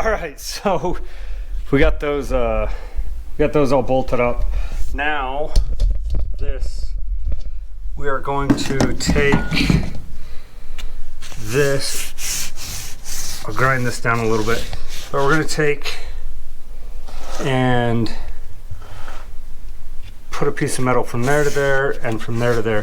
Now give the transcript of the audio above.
All right, so we got those all bolted up. Now this, we are going to take this, I'll grind this down a little bit, but we're going to take and put a piece of metal from there to there and from there to there.